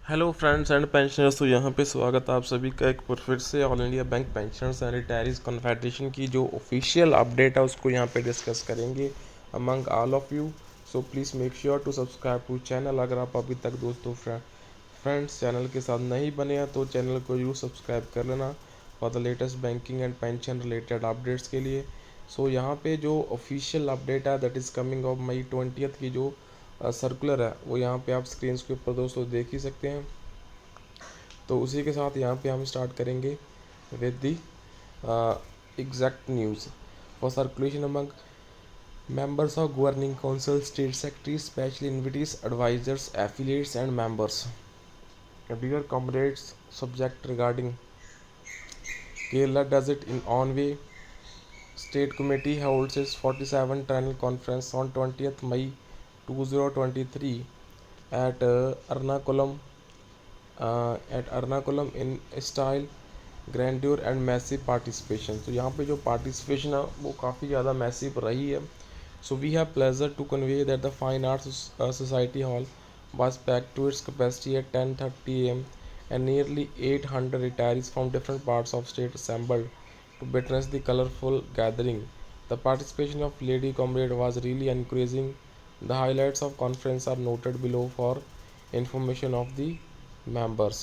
Hello friends and pensioners. तो यहाँ पे स्वागत है आप सभी का एक बार फिर से all India bank pensioners and retirees confederation की जो ऑफिशियल अपडेट है उसको यहाँ पे डिस्कस करेंगे among all of you. So please make sure to subscribe to channel. अगर आप अभी तक दोस्तों फ्रेंड्स चैनल के साथ नहीं बने हैं तो चैनल को जरूर सब्सक्राइब कर लेना for the latest banking and pension related updates के लिए। सो यहाँ पे जो ऑफिशियल अपडेट है that is coming of May 20 की जो सर्कुलर है वो यहाँ पे आप स्क्रीन के ऊपर दोस्तों देख ही सकते हैं। तो उसी के साथ यहाँ पे हम स्टार्ट करेंगे with the exact news for circulation among members of governing council, state secretaries, special invitees, advisors, affiliates and members. Dear comrades, subject regarding Kerala does it in on way. State committee holds its 47th annual conference on 20th May 2023 at Ernakulam in style, grandeur and massive participation. तो यहाँ पे जो participation है वो काफ़ी ज़्यादा massive रही है. So we have pleasure to convey that the Fine Arts Society Hall was packed to its capacity at 10:30 a.m. and nearly 800 retirees from different parts of state assembled to witness the colorful gathering. The participation of Lady Comrade was really encouraging. The highlights of conference are noted below for information of the members.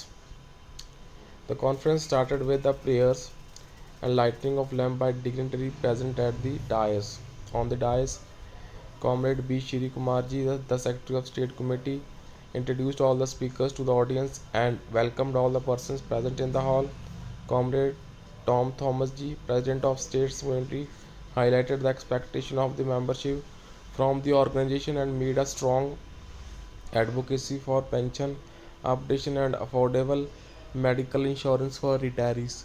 The conference started with the prayers and lighting of lamp by dignitary present at the dais. On the dais, Comrade B. Shri Kumarji, the Secretary of State Committee, introduced all the speakers to the audience and welcomed all the persons present in the hall. Comrade Tom Thomas G., President of State Committee, highlighted the expectation of the membership from the organization and made a strong advocacy for pension updation and affordable medical insurance for retirees.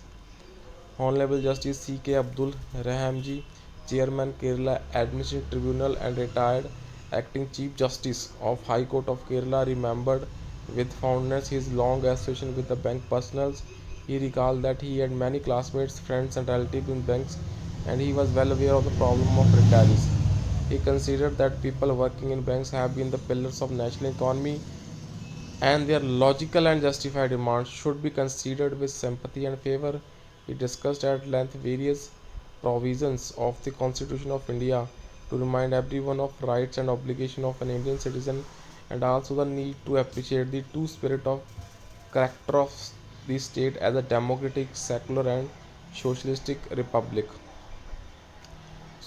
Honorable Justice C.K. Abdul Raham Ji, Chairman Kerala Administrative Tribunal and retired Acting Chief Justice of High Court of Kerala, remembered with fondness his long association with the bank personnel. He recalled that he had many classmates, friends and relatives in banks and he was well aware of the problem of retirees. He considered that people working in banks have been the pillars of national economy and their logical and justified demands should be considered with sympathy and favor. He discussed at length various provisions of the Constitution of India to remind everyone of rights and obligations of an Indian citizen and also the need to appreciate the true spirit of character of the state as a democratic, secular and socialistic republic.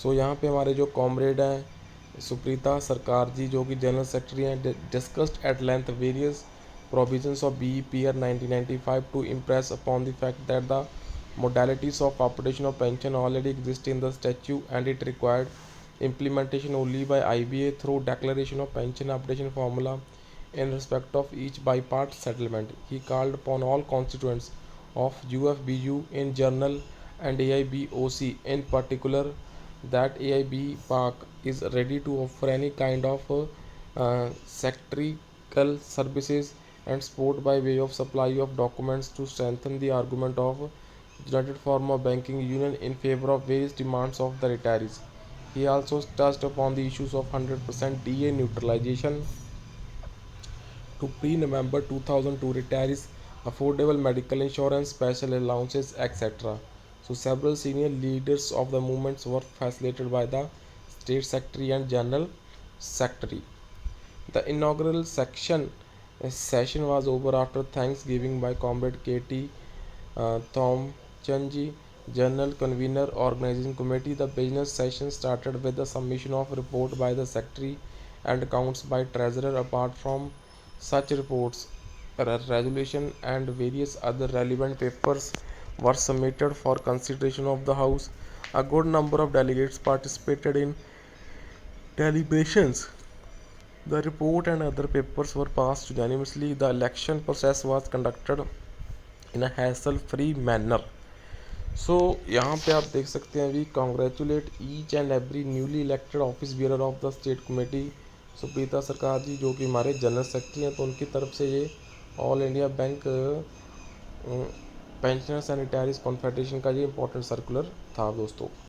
सो यहाँ पे हमारे जो comrade हैं सुप्रीता सरकार जी जो कि general secretary हैं discussed at length various provisions of BEPR 1995 to impress upon the fact that the modalities of application of pension already exist in the statute and it required implementation only by IBA through declaration of pension updation formula in respect of each by-part settlement. He called upon all constituents of UFBU in general and AIBOC in particular that AIB Park is ready to offer any kind of secretarial services and support by way of supply of documents to strengthen the argument of United Form of Banking Union in favor of various demands of the retirees. He also touched upon the issues of 100% DA neutralization to pre-November 2002 retirees, affordable medical insurance, special allowances, etc. So several senior leaders of the movements were facilitated by the State Secretary and General Secretary. The inaugural session was over after Thanksgiving by Comrade K.T. Thomchanji, General Convener, Organizing Committee. The business session started with the submission of report by the Secretary and accounts by Treasurer. Apart from such reports, resolution and various other relevant papers were submitted for consideration of the House. A good number of delegates participated in deliberations. The report and other papers were passed unanimously. The election process was conducted in a hassle-free manner. So यहाँ पे आप देख सकते हैं we congratulate each and every newly elected office bearer of the state committee Suprita Sarkar ji जो कि हमारे general secretary हैं। तो उनकी तरफ से ये all India bank pensioners and retirees confederation का ये इंपॉर्टेंट सर्कुलर था दोस्तों।